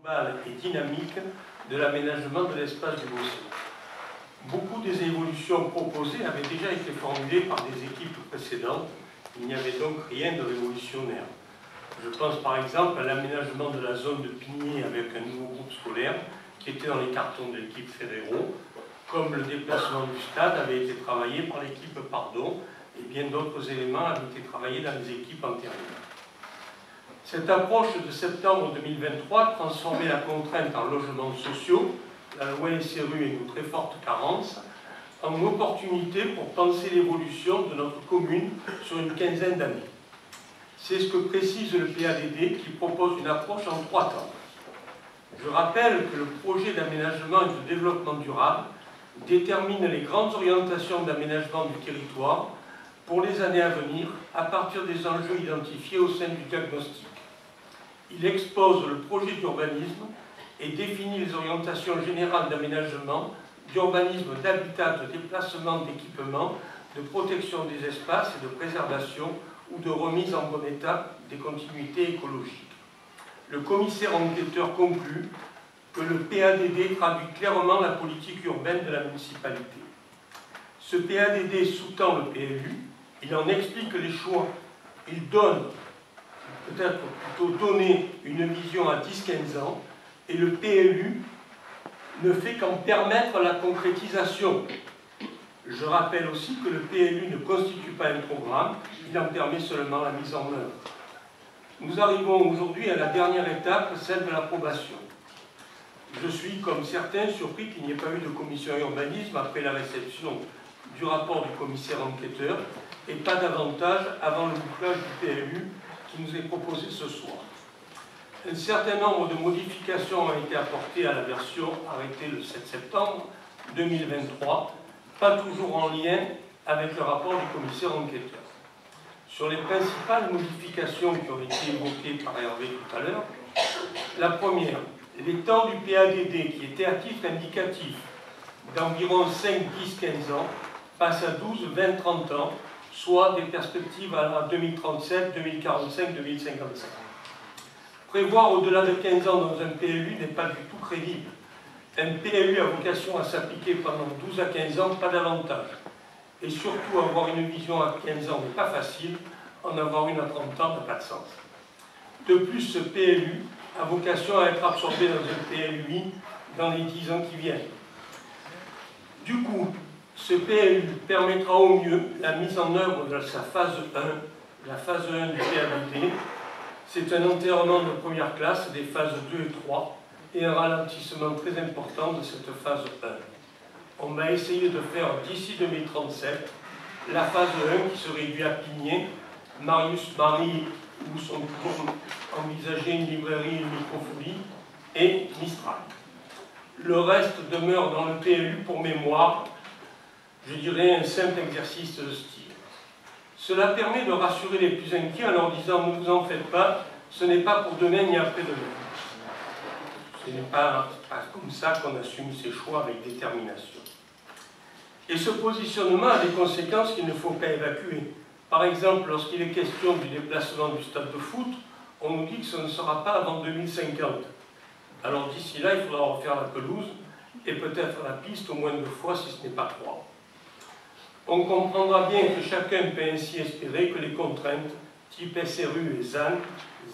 globale et dynamique de l'aménagement de l'espace du Beaussais. Beaucoup des évolutions proposées avaient déjà été formulées par des équipes précédentes. Il n'y avait donc rien de révolutionnaire. Je pense par exemple à l'aménagement de la zone de Pigné avec un nouveau groupe scolaire qui était dans les cartons de l'équipe Ferrero, comme le déplacement du stade avait été travaillé par l'équipe Pardon, et bien d'autres éléments avaient été travaillés dans les équipes antérieures. Cette approche de septembre 2023 transformait la contrainte en logements sociaux, la loi SRU et nos très fortes carences, en une opportunité pour penser l'évolution de notre commune sur une quinzaine d'années. C'est ce que précise le PADD qui propose une approche en 3 temps. Je rappelle que le projet d'aménagement et de développement durable détermine les grandes orientations d'aménagement du territoire pour les années à venir à partir des enjeux identifiés au sein du diagnostic. Il expose le projet d'urbanisme et définit les orientations générales d'aménagement, d'urbanisme, d'habitat, de déplacement, d'équipement, de protection des espaces et de préservation ou de remise en bon état des continuités écologiques. Le commissaire enquêteur conclut que le PADD traduit clairement la politique urbaine de la municipalité. Ce PADD sous-tend le PLU, il en explique les choix, il donne, peut-être plutôt donner une vision à 10-15 ans, et le PLU ne fait qu'en permettre la concrétisation. Je rappelle aussi que le PLU ne constitue pas un programme, il en permet seulement la mise en œuvre. Nous arrivons aujourd'hui à la dernière étape, celle de l'approbation. Je suis, comme certains, surpris qu'il n'y ait pas eu de commission urbanisme après la réception du rapport du commissaire enquêteur et pas davantage avant le bouclage du PLU qui nous est proposé ce soir. Un certain nombre de modifications ont été apportées à la version arrêtée le 7 septembre 2023, pas toujours en lien avec le rapport du commissaire enquêteur. Sur les principales modifications qui ont été évoquées par Hervé tout à l'heure, la première, les temps du PADD qui était à titre indicatif d'environ 5, 10, 15 ans passent à 12, 20, 30 ans, soit des perspectives à 2037, 2045, 2055. Prévoir au-delà de 15 ans dans un PLU n'est pas du tout crédible. Un PLU a vocation à s'appliquer pendant 12 à 15 ans, pas davantage. Et surtout, avoir une vision à 15 ans n'est pas facile, en avoir une à 30 ans n'a pas de sens. De plus, ce PLU a vocation à être absorbé dans un PLUI dans les 10 ans qui viennent. Du coup, ce PLU permettra au mieux la mise en œuvre de sa phase 1, la phase 1 du PADD. C'est un enterrement de première classe des phases 2 et 3 et un ralentissement très important de cette phase 1. On va essayer de faire d'ici 2037 la phase 1 qui se réduit à Pigné, Marius Marie, où sont toujours envisagées une librairie et une microfolie, et Mistral. Le reste demeure dans le PLU pour mémoire, je dirais un simple exercice de style. Cela permet de rassurer les plus inquiets en leur disant « ne vous en faites pas, ce n'est pas pour demain ni après-demain ». Ce n'est pas comme ça qu'on assume ses choix avec détermination. Et ce positionnement a des conséquences qu'il ne faut pas évacuer. Par exemple, lorsqu'il est question du déplacement du stade de foot, on nous dit que ce ne sera pas avant 2050. Alors d'ici là, il faudra refaire la pelouse et peut-être la piste au moins 2 fois si ce n'est pas 3. On comprendra bien que chacun peut ainsi espérer que les contraintes type SRU et ZAN,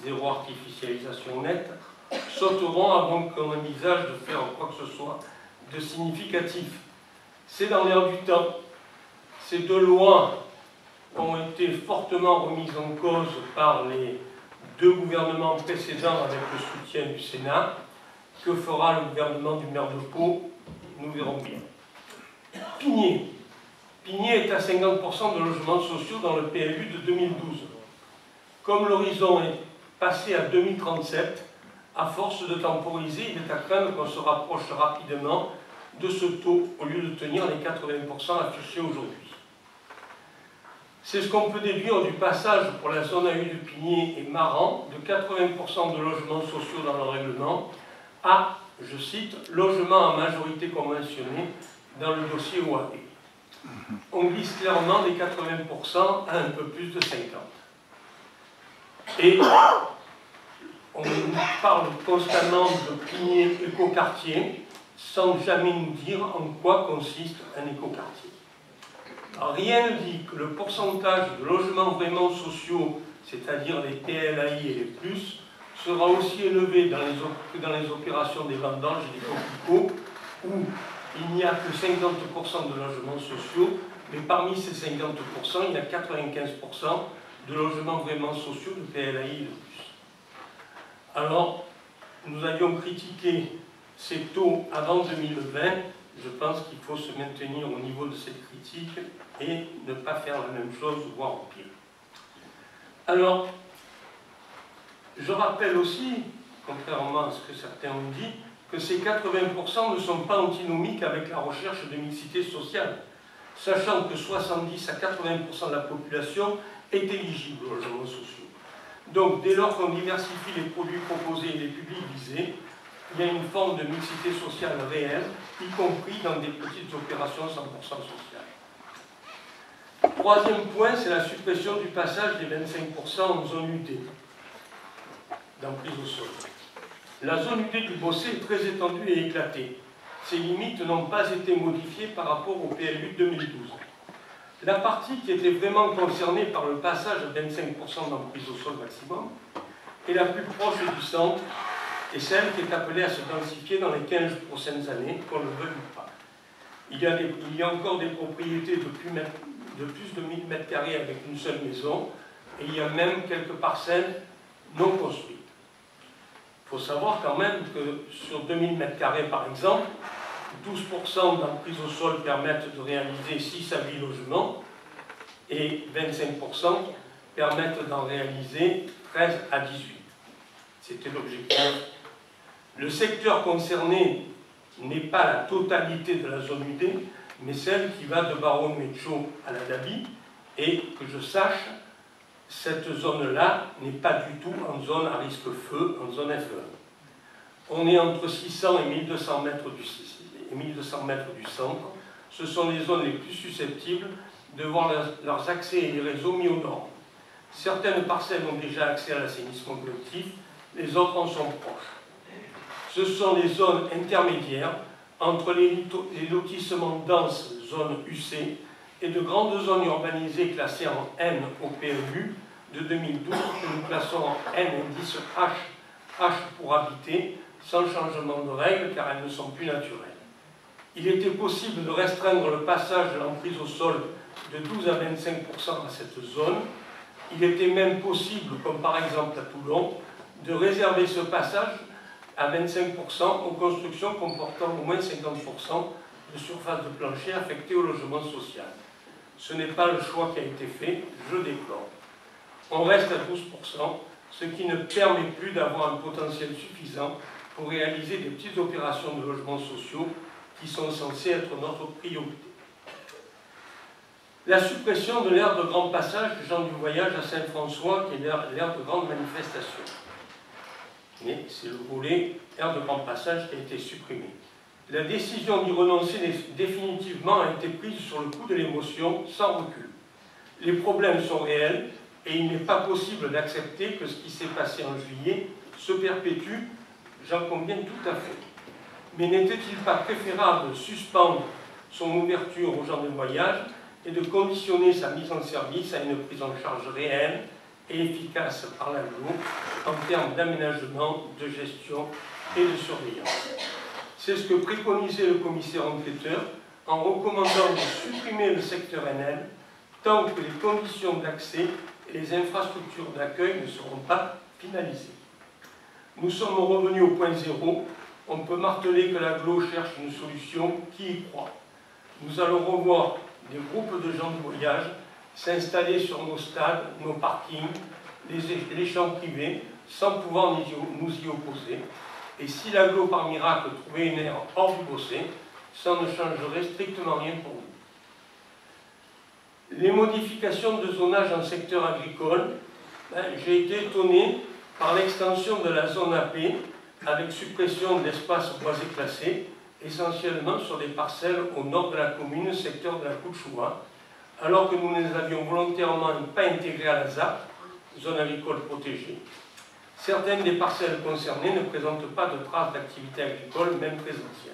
zéro artificialisation nette, sauteront avant qu'on envisage de faire quoi que ce soit de significatif. C'est dans l'air du temps. Ces 2 lois ont été fortement remises en cause par les 2 gouvernements précédents avec le soutien du Sénat. Que fera le gouvernement du maire de Pau? Nous verrons bien. Pigné. Pigné est à 50% de logements sociaux dans le PLU de 2012. Comme l'horizon est passé à 2037, à force de temporiser, il est à craindre qu'on se rapproche rapidement de ce taux au lieu de tenir les 80% affichés aujourd'hui. C'est ce qu'on peut déduire du passage pour la zone AU de Pigné et Maran de 80% de logements sociaux dans le règlement à, je cite, logement en majorité conventionnée dans le dossier OAP. On glisse clairement des 80% à un peu plus de 50%. Et On parle constamment de premier écoquartier sans jamais nous dire en quoi consiste un écoquartier. Rien ne dit que le pourcentage de logements vraiment sociaux, c'est-à-dire les PLAI et les plus, sera aussi élevé que dans les opérations des vendanges et des coquelicots, où il n'y a que 50% de logements sociaux, mais parmi ces 50%, il y a 95% de logements vraiment sociaux de PLAI et de plus. Alors, nous avions critiqué ces taux avant 2020. Je pense qu'il faut se maintenir au niveau de cette critique et ne pas faire la même chose, voire au pire. Alors, je rappelle aussi, contrairement à ce que certains ont dit, que ces 80% ne sont pas antinomiques avec la recherche de mixité sociale, sachant que 70 à 80% de la population est éligible aux logements sociaux. Donc, dès lors qu'on diversifie les produits proposés et les publics visés, il y a une forme de mixité sociale réelle, y compris dans des petites opérations 100% sociales. Troisième point, c'est la suppression du passage des 25% en zone UD, d'emprise au sol. La zone UD du Bossé est très étendue et éclatée. Ses limites n'ont pas été modifiées par rapport au PLU de 2012. La partie qui était vraiment concernée par le passage à 25% d'emprise au sol maximum est la plus proche du centre et celle qui est appelée à se densifier dans les 15 prochaines années, qu'on le veuille ou pas. Il y a encore des propriétés de plus de 1000 m² avec une seule maison, et il y a même quelques parcelles non construites. Il faut savoir quand même que sur 2000 m² par exemple, 12% d'emprise au sol permettent de réaliser 6 à 8 logements, et 25% permettent d'en réaliser 13 à 18. C'était l'objectif. Le secteur concerné n'est pas la totalité de la zone UD, mais celle qui va de Baron-Métcho à la Dabi, et que je sache, cette zone-là n'est pas du tout en zone à risque feu, en zone FE. On est entre 600 et 1200 mètres du centre. Ce sont les zones les plus susceptibles de voir leurs accès et les réseaux mis aux normes. Certaines parcelles ont déjà accès à l'assainissement collectif, les autres en sont proches. Ce sont les zones intermédiaires entre les lotissements denses, zone UC, et de grandes zones urbanisées classées en N au PLU de 2012, que nous classons en N indice H, H pour habiter, sans changement de règles car elles ne sont plus naturelles. Il était possible de restreindre le passage de l'emprise au sol de 12 à 25% à cette zone. Il était même possible, comme par exemple à Toulon, de réserver ce passage à 25% aux constructions comportant au moins 50% de surface de plancher affectée au logement social. Ce n'est pas le choix qui a été fait, je déplore. On reste à 12%, ce qui ne permet plus d'avoir un potentiel suffisant pour réaliser des petites opérations de logements sociaux qui sont censées être notre priorité. La suppression de l'aire de grand passage du Gens du Voyage à Saint-François, qui est l'aire de grande manifestation. Mais c'est le volet aire de grand passage qui a été supprimé. La décision d'y renoncer définitivement a été prise sur le coup de l'émotion, sans recul. Les problèmes sont réels et il n'est pas possible d'accepter que ce qui s'est passé en juillet se perpétue, j'en conviens tout à fait. Mais n'était-il pas préférable de suspendre son ouverture aux gens de voyage et de conditionner sa mise en service à une prise en charge réelle et efficace par la loi en termes d'aménagement, de gestion et de surveillance? C'est ce que préconisait le commissaire enquêteur en recommandant de supprimer le secteur NL tant que les conditions d'accès et les infrastructures d'accueil ne seront pas finalisées. Nous sommes revenus au point zéro. On peut marteler que l'agglo cherche une solution, qui y croit? Nous allons revoir des groupes de gens de voyage s'installer sur nos stades, nos parkings, les champs privés, sans pouvoir nous y opposer. Et si l'agglo par miracle trouvait une aire hors du Bossé, ça ne changerait strictement rien pour nous. Les modifications de zonage en secteur agricole, j'ai été étonné par l'extension de la zone AP avec suppression d'espaces boisés classés, essentiellement sur des parcelles au nord de la commune, secteur de la Couchoua, alors que nous ne les avions volontairement pas intégrés à la ZAP, zone agricole protégée. Certaines des parcelles concernées ne présentent pas de traces d'activité agricole, même présentielle.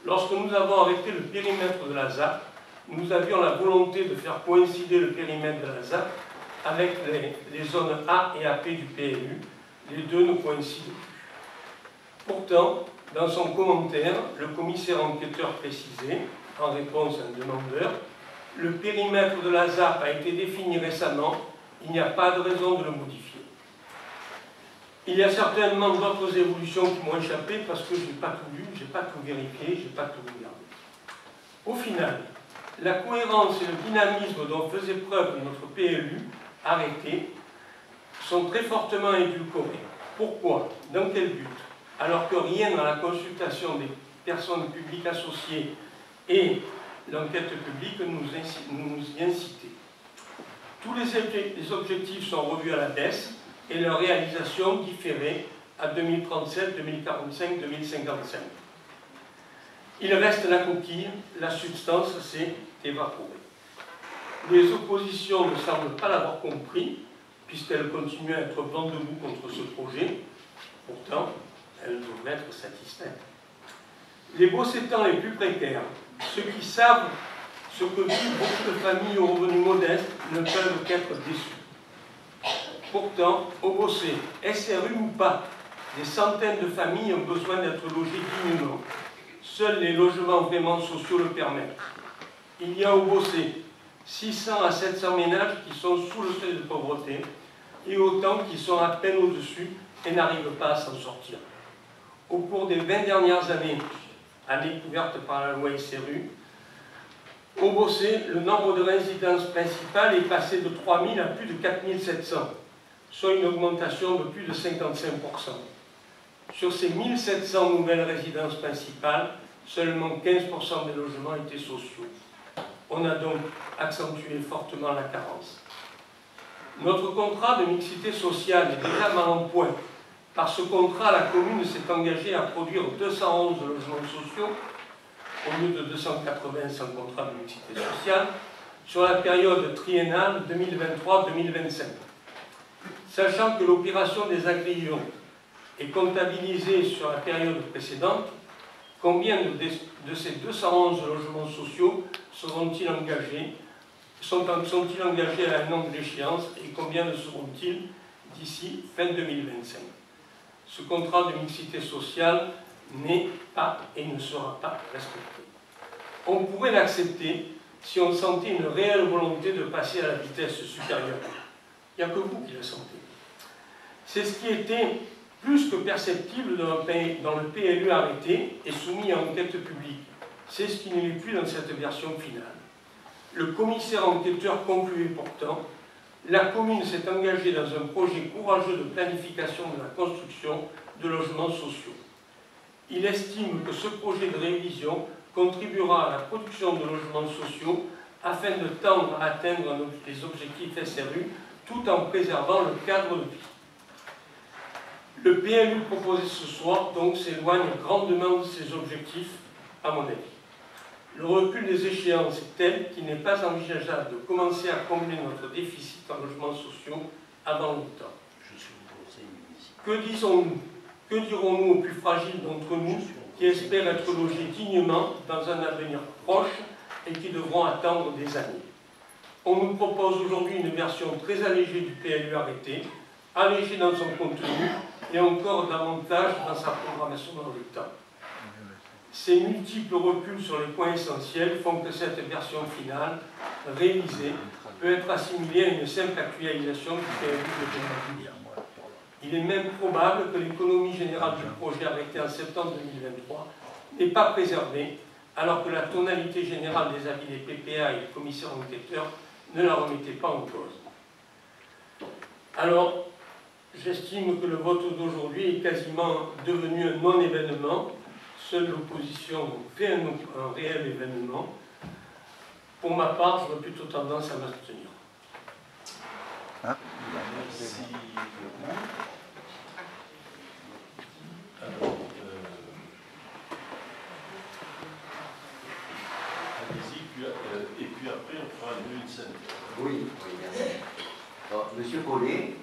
Lorsque nous avons arrêté le périmètre de la ZAC, nous avions la volonté de faire coïncider le périmètre de la ZAC avec les zones A et AP du PLU. Les deux ne coïncident plus. Pourtant, dans son commentaire, le commissaire enquêteur précisait, en réponse à un demandeur, le périmètre de la ZAP a été défini récemment, il n'y a pas de raison de le modifier. Il y a certainement d'autres évolutions qui m'ont échappé parce que je n'ai pas tout lu, je n'ai pas tout vérifié, je n'ai pas tout regardé. Au final, la cohérence et le dynamisme dont faisait preuve notre PLU arrêté sont très fortement édulcorés. Pourquoi? Dans quel but? Alors que rien dans la consultation des personnes publiques associées et l'enquête publique nous y incitait. Tous les objectifs sont revus à la baisse et leur réalisation différée à 2037, 2045, 2055. Il reste la coquille, la substance s'est évaporée. Les oppositions ne semblent pas l'avoir compris, puisqu'elles continuent à être vent debout contre ce projet. Pourtant, elles devraient être satisfaites. Les Bossétans les plus précaires, ceux qui savent ce que vivent beaucoup de familles aux revenus modestes, ne peuvent qu'être déçus. Pourtant, au Bossé, SRU ou pas, des centaines de familles ont besoin d'être logées dignement. Seuls les logements vraiment sociaux le permettent. Il y a au Bossé 600 à 700 ménages qui sont sous le seuil de pauvreté et autant qui sont à peine au-dessus et n'arrivent pas à s'en sortir. Au cours des 20 dernières années couvertes par la loi SRU, au Bossé, le nombre de résidences principales est passé de 3 000 à plus de 4 700, soit une augmentation de plus de 55%. Sur ces 1 700 nouvelles résidences principales, seulement 15% des logements étaient sociaux. On a donc accentué fortement la carence. Notre contrat de mixité sociale est déjà mal en point. Par ce contrat, la commune s'est engagée à produire 211 logements sociaux, au lieu de 280 sans contrat de mixité sociale, sur la période triennale 2023-2025. Sachant que l'opération des agrillons est comptabilisée sur la période précédente, combien de ces 211 logements sociaux sont-ils engagés à un an de l'échéance et combien le seront-ils d'ici fin 2025? Ce contrat de mixité sociale n'est pas et ne sera pas respecté. On pourrait l'accepter si on sentait une réelle volonté de passer à la vitesse supérieure. Il n'y a que vous qui la sentez. C'est ce qui était plus que perceptible dans le PLU arrêté et soumis à enquête publique. C'est ce qui ne l'est plus dans cette version finale. Le commissaire enquêteur concluait pourtant: la commune s'est engagée dans un projet courageux de planification de la construction de logements sociaux. Il estime que ce projet de révision contribuera à la production de logements sociaux afin de tendre à atteindre les objectifs SRU tout en préservant le cadre de vie. Le PLU proposé ce soir donc s'éloigne grandement de ces objectifs, à mon avis. Le recul des échéances est tel qu'il n'est pas envisageable de commencer à combler notre déficit en logements sociaux avant longtemps. Que dirons-nous aux plus fragiles d'entre nous qui espèrent être logés dignement dans un avenir proche et qui devront attendre des années? On nous propose aujourd'hui une version très allégée du PLU arrêté, allégée dans son contenu et encore davantage dans sa programmation dans le temps. Ces multiples reculs sur les points essentiels font que cette version finale, révisée, peut être assimilée à une simple actualisation du PLU de 2010. Il est même probable que l'économie générale du projet arrêté en septembre 2023 n'est pas préservée, alors que la tonalité générale des avis des PPA et des commissaires enquêteurs ne la remettait pas en cause. Alors, j'estime que le vote d'aujourd'hui est quasiment devenu un non-événement. Seule l'opposition fait un réel événement. Pour ma part, j'aurais plutôt tendance à m'abstenir. Merci beaucoup. Alors, allez-y, et puis après on fera une synthèse. Oui, merci. Alors, Monsieur Collet,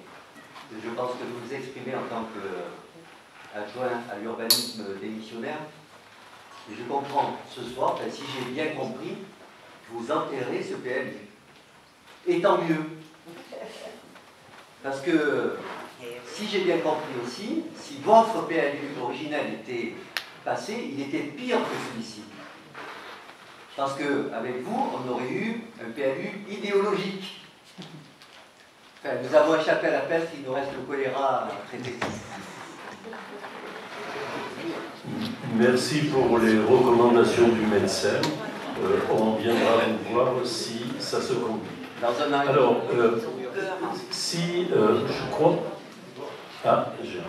je pense que vous vous exprimez en tant qu'adjoint à l'urbanisme démissionnaire. Et je comprends ce soir, ben, si j'ai bien compris, vous enterrez ce PLU. Et tant mieux. Parce que, si j'ai bien compris aussi, si votre PLU originel était passé, il était pire que celui-ci. Parce qu'avec vous, on aurait eu un PLU idéologique. Enfin, nous avons échappé à la peste, il nous reste le choléra à traiter. Merci pour les recommandations du médecin. On viendra vous voir si ça se complique. Dans un an et Alors, si je crois... Ah, j'ai...